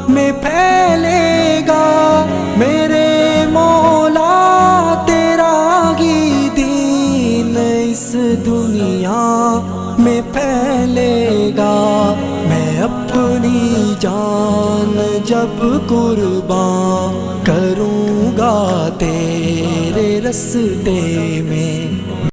में फैलेगा। मेरे मौला तेरा ही दीन इस दुनिया में फैलेगा। मैं अपनी जान जब कुर्बान करूँगा तेरे रस्ते में,